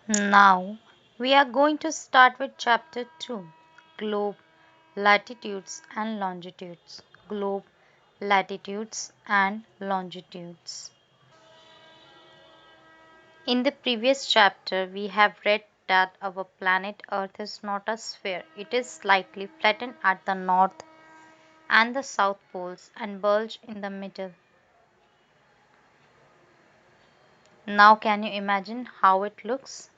Now we are going to start with chapter 2, Globe, Latitudes and Longitudes. Globe, Latitudes and Longitudes. In the previous chapter, we have read that our planet Earth is not a sphere. It is slightly flattened at the north and the south poles and bulge in the middle. Now, can you imagine how it looks?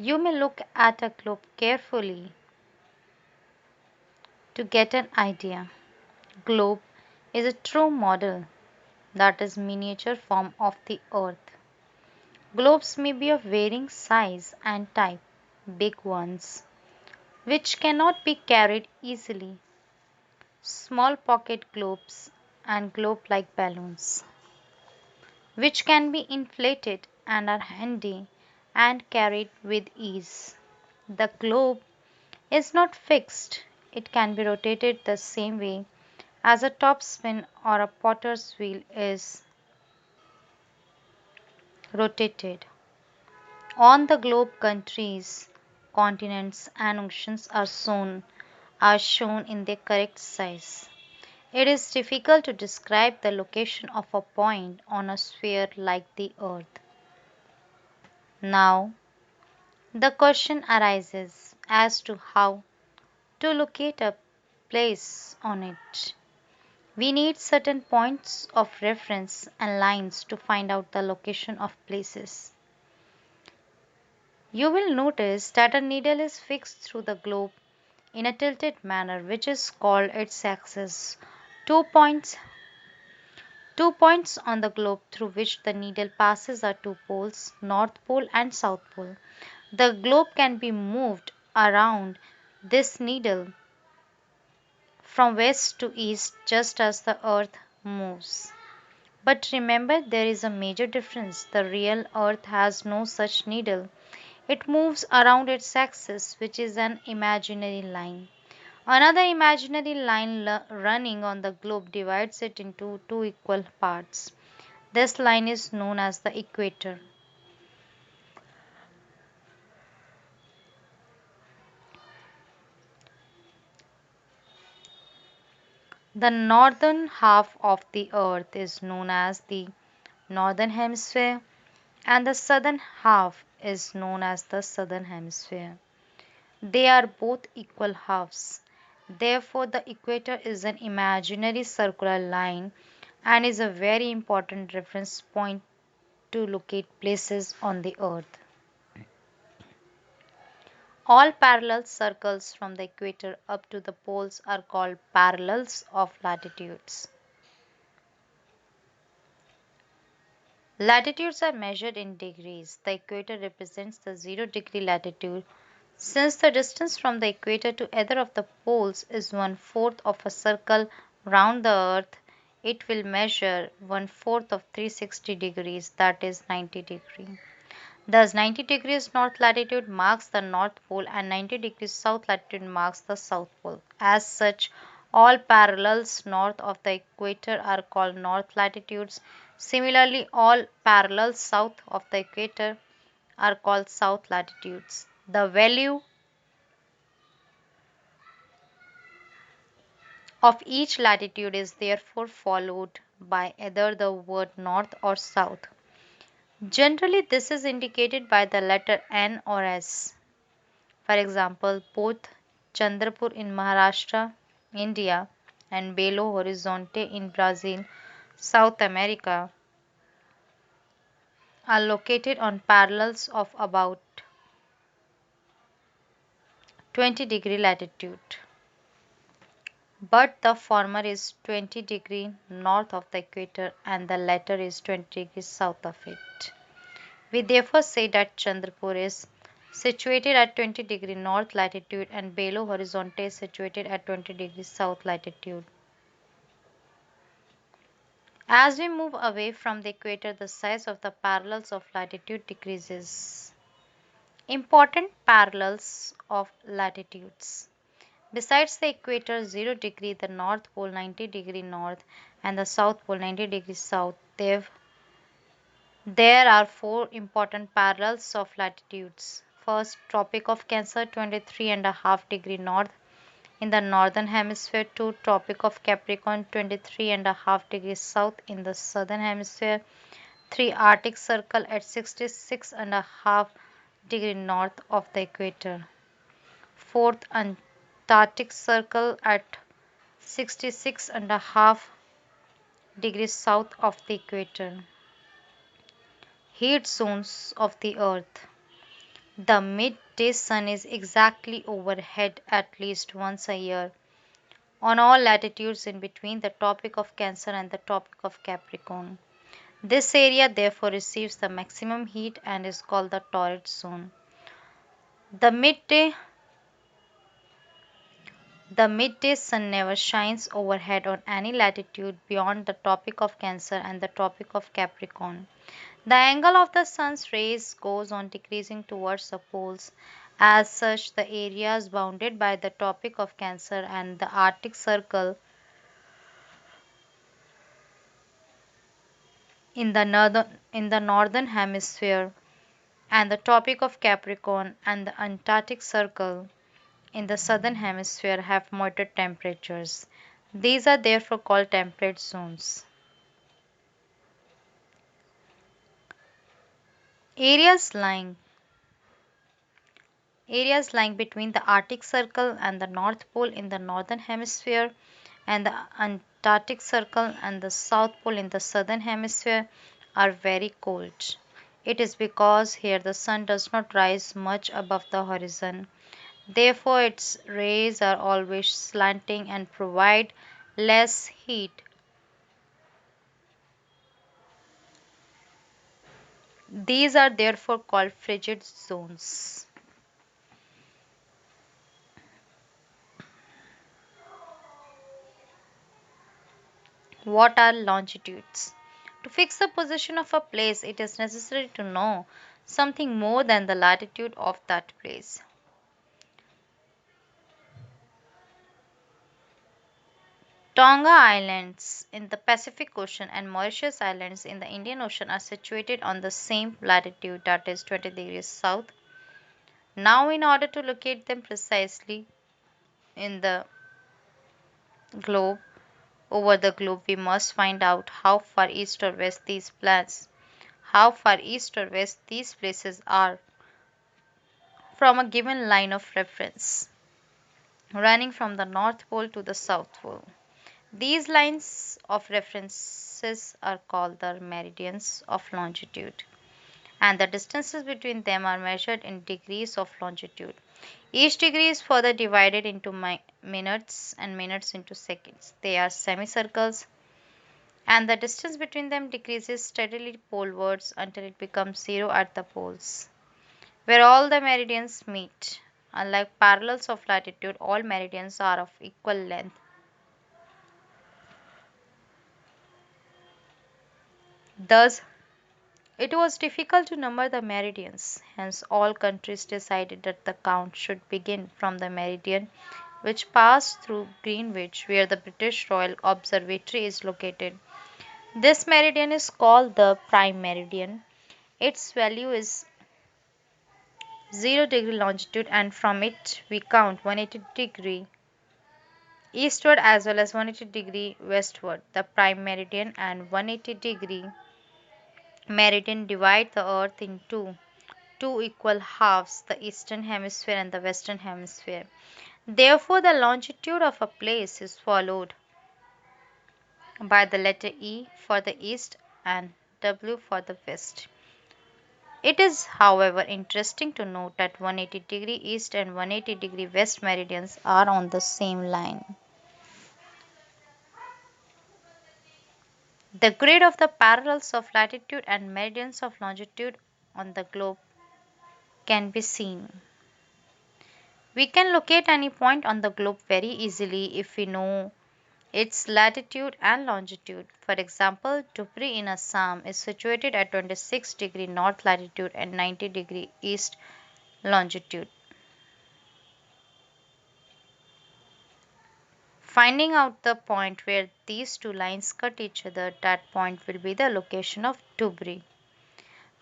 You may look at a globe carefully to get an idea. Globe is a true model, that is miniature form of the earth. Globes may be of varying size and type. Big ones, which cannot be carried easily, small pocket globes and globe-like balloons, which can be inflated and are handy and carried with ease. The globe is not fixed. It can be rotated the same way as a topspin or a potter's wheel is rotated. On the globe, countries, continents, and oceans are shown in their correct size. It is difficult to describe the location of a point on a sphere like the Earth. Now, the question arises as to how to locate a place on it. We need certain points of reference and lines to find out the location of places. You will notice that a needle is fixed through the globe in a tilted manner, which is called its axis. Two points Two points on the globe through which the needle passes are two poles, North Pole and South Pole. The globe can be moved around this needle from west to east just as the earth moves. But remember, there is a major difference. The real earth has no such needle. It moves around its axis, which is an imaginary line. Another imaginary line running on the globe divides it into two equal parts. This line is known as the equator. The northern half of the earth is known as the northern hemisphere, and the southern half is known as the southern hemisphere. They are both equal halves. Therefore, the equator is an imaginary circular line and is a very important reference point to locate places on the earth. All parallel circles from the equator up to the poles are called parallels of latitudes. Latitudes are measured in degrees. The equator represents the 0-degree latitude. Since the distance from the equator to either of the poles is one-fourth of a circle round the earth, it will measure one-fourth of 360 degrees, that is 90 degrees. Thus, 90 degrees north latitude marks the North Pole and 90 degrees south latitude marks the South Pole. As such, all parallels north of the equator are called north latitudes. Similarly, all parallels south of the equator are called south latitudes. The value of each latitude is therefore followed by either the word north or south. Generally, this is indicated by the letter N or S. For example, both Chandrapur in Maharashtra, India, and Belo Horizonte in Brazil, South America, are located on parallels of about 20-degree latitude. But the former is 20 degrees north of the equator and the latter is 20 degrees south of it. We therefore say that Chandrapur is situated at 20 degree north latitude and Belo Horizonte is situated at 20 degrees south latitude. As we move away from the equator, the size of the parallels of latitude decreases. Important parallels of latitudes. Besides the equator 0 degree, the North Pole 90 degree north, and the South Pole 90 degrees south, There are four important parallels of latitudes. First, Tropic of Cancer 23.5 degree north in the northern hemisphere to Tropic of Capricorn 23.5 degrees south in the southern hemisphere. 3. Arctic Circle at 66.5 degree north of the equator. Fourth, Antarctic Circle at 66.5 degrees south of the equator. Heat zones of the Earth. The midday sun is exactly overhead at least once a year on all latitudes in between the Tropic of Cancer and the Tropic of Capricorn. This area therefore receives the maximum heat and is called the torrid zone. The midday the midday sun never shines overhead on any latitude beyond the Tropic of Cancer and the Tropic of Capricorn. The angle of the sun's rays goes on decreasing towards the poles. As such, the areas bounded by the Tropic of Cancer and the Arctic Circle in the northern hemisphere and the Tropic of Capricorn and the Antarctic Circle in the southern hemisphere have moderate temperatures. These are therefore called temperate zones. Areas lying Areas lying between the Arctic Circle and the North Pole in the northern hemisphere and the Antarctic Circle and the South Pole in the southern hemisphere are very cold. It is because here the sun does not rise much above the horizon. Therefore, its rays are always slanting and provide less heat. These are therefore called frigid zones. What are longitudes? To fix the position of a place, it is necessary to know something more than the latitude of that place. Tonga Islands in the Pacific Ocean and Mauritius Islands in the Indian Ocean are situated on the same latitude, that is 20 degrees south. Now, in order to locate them precisely in the globe, over the globe, we must find out how far east or west these places are from a given line of reference running from the North Pole to the South Pole. These lines of references are called the meridians of longitude, and the distances between them are measured in degrees of longitude. Each degree is further divided into minutes and minutes into seconds. They are semicircles, and the distance between them decreases steadily polewards until it becomes zero at the poles, where all the meridians meet. Unlike parallels of latitude, all meridians are of equal length. Thus, it was difficult to number the meridians. Hence, all countries decided that the count should begin from the meridian which passed through Greenwich, where the British Royal Observatory is located. This meridian is called the prime meridian. Its value is 0 degree longitude, and from it we count 180 degree eastward as well as 180 degree westward. The prime meridian and 180 degree meridian divide the earth into two equal halves, the eastern hemisphere and the western hemisphere. Therefore, the longitude of a place is followed by the letter E for the east and W for the west. It is, however, interesting to note that 180 degree east and 180 degree west meridians are on the same line. The grid of the parallels of latitude and meridians of longitude on the globe can be seen. We can locate any point on the globe very easily if we know its latitude and longitude. For example, Dhubri in Assam is situated at 26 degree north latitude and 90 degree east longitude. Finding out the point where these two lines cut each other, that point will be the location of Dhubri.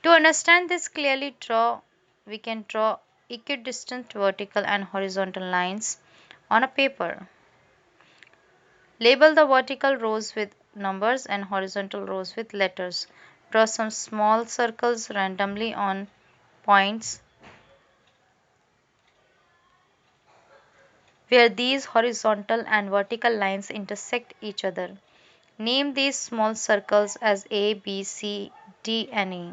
To understand this clearly, we can draw equidistant vertical and horizontal lines on a paper. Label the vertical rows with numbers and horizontal rows with letters. Draw some small circles randomly on points where these horizontal and vertical lines intersect each other. Name these small circles as A, B, C, D, and E.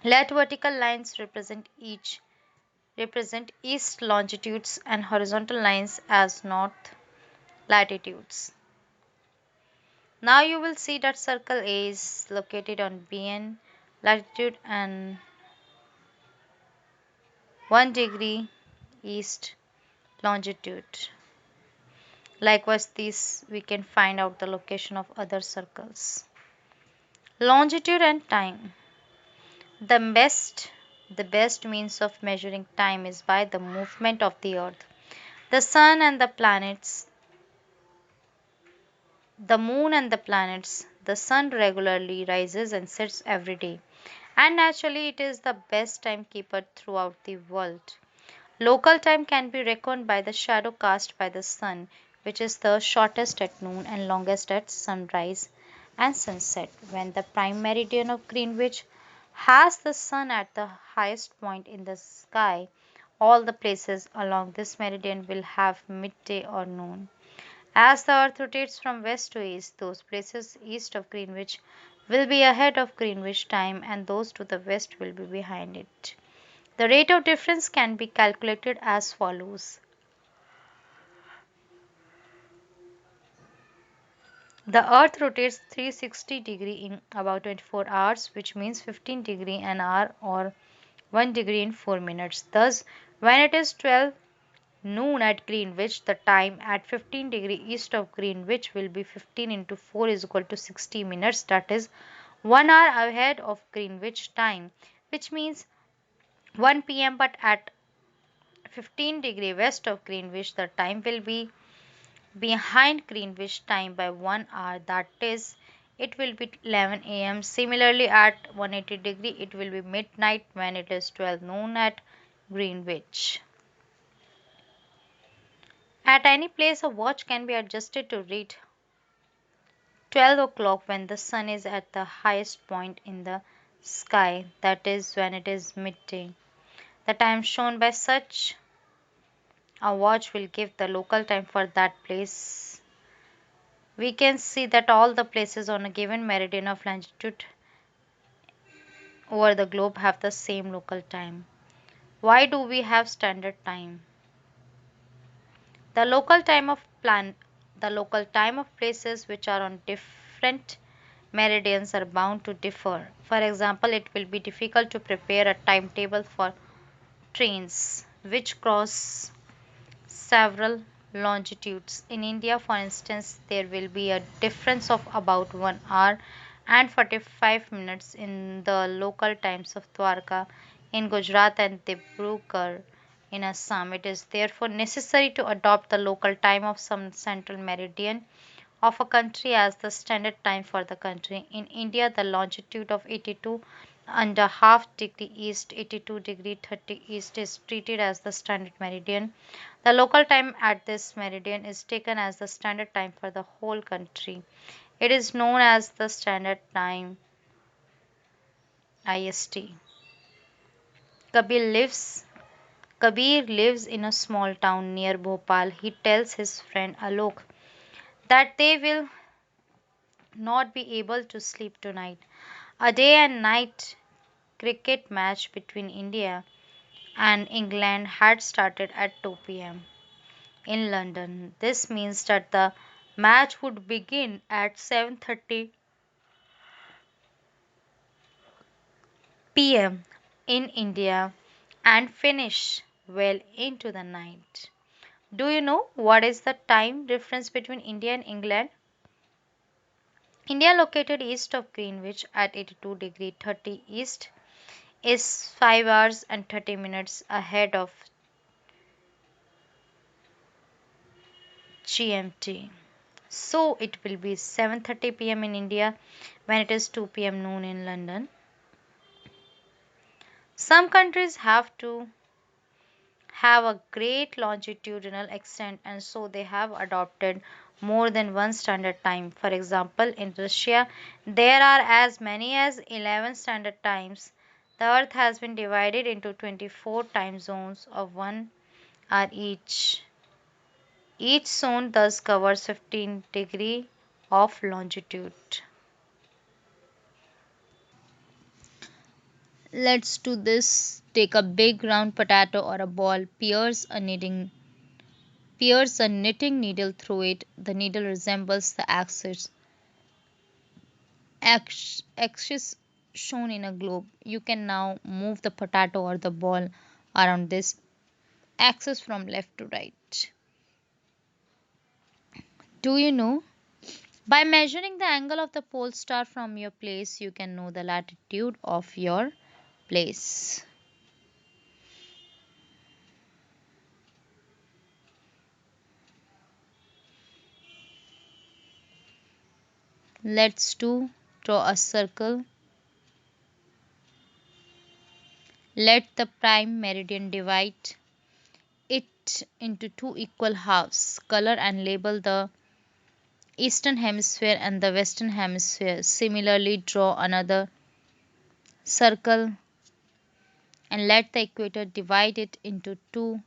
Let vertical lines represent east longitudes and horizontal lines as north latitudes. Now you will see that circle A is located on BN latitude and 1 degree east longitude. Likewise, this we can find out the location of other circles. Longitude and time. The best the best means of measuring time is by the movement of the earth. The sun and the planets, the moon and the planets, the sun regularly rises and sets every day. And naturally, it is the best timekeeper throughout the world. Local time can be reckoned by the shadow cast by the sun, which is the shortest at noon and longest at sunrise and sunset. When the prime meridian of Greenwich has the sun at the highest point in the sky, all the places along this meridian will have midday or noon. As the earth rotates from west to east, those places east of Greenwich will be ahead of Greenwich time and those to the west will be behind it. The rate of difference can be calculated as follows. The earth rotates 360 degrees in about 24 hours, which means 15 degrees an hour or 1 degree in 4 minutes. Thus, when it is 12 noon at Greenwich, the time at 15 degrees east of Greenwich will be 15 into 4 is equal to 60 minutes, that is 1 hour ahead of Greenwich time, which means 1 p.m. but at 15 degrees west of Greenwich, the time will be behind Greenwich time by 1 hour, that is, it will be 11 a.m. Similarly, at 180 degree, it will be midnight when it is 12 noon at Greenwich. At any place, a watch can be adjusted to read 12 o'clock when the sun is at the highest point in the sky, that is, when it is midday. The time shown by such a watch will give the local time for that place. We can see that all the places on a given meridian of longitude over the globe have the same local time. Why do we have standard time? The local time of plan the local time of places which are on different meridians are bound to differ. For example, it will be difficult to prepare a timetable for trains which cross several longitudes. In India, for instance, there will be a difference of about 1 hour and 45 minutes in the local times of Dwarka in Gujarat and Dibrugarh in Assam. It is therefore necessary to adopt the local time of some central meridian of a country as the standard time for the country. In India, the longitude of 82 and a half degree east, 82 degree 30 east is treated as the standard meridian. The local time at this meridian is taken as the standard time for the whole country. It is known as the standard time IST. Kabir lives Kabir lives in a small town near Bhopal. He tells his friend Alok that they will not be able to sleep tonight. A day and night cricket match between India and England had started at 2 p.m. in London. This means that the match would begin at 7:30 p.m. in India and finish well into the night. Do you know what is the time difference between India and England? India, located east of Greenwich at 82 degree 30 east, is 5 hours and 30 minutes ahead of GMT. So it will be 7:30 p.m. in India when it is 2 p.m. noon in London. Some countries have a great longitudinal extent and so they have adopted more than one standard time. For example, in Russia, there are as many as 11 standard times. The earth has been divided into 24 time zones of 1 hour each. Each zone thus covers 15 degree of longitude. Let's do this. Take a big round potato or a ball, pierce a knitting needle through it. The needle resembles the axis shown in a globe. You can now move the potato or the ball around this axis from left to right. Do you know? By measuring the angle of the pole star from your place, you can know the latitude of your place. Let's do draw a circle. Let the prime meridian divide it into two equal halves. Color and label the eastern hemisphere and the western hemisphere. Similarly, draw another circle and let the equator divide it into two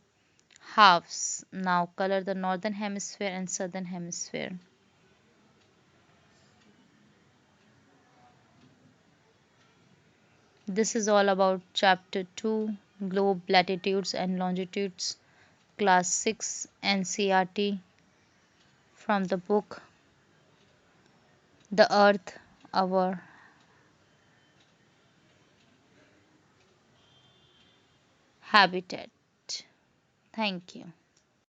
halves. Now color the northern hemisphere and southern hemisphere. This is all about chapter 2, globe latitudes and longitudes, class 6 NCERT, from the book The Earth, Our Habitat. Thank you.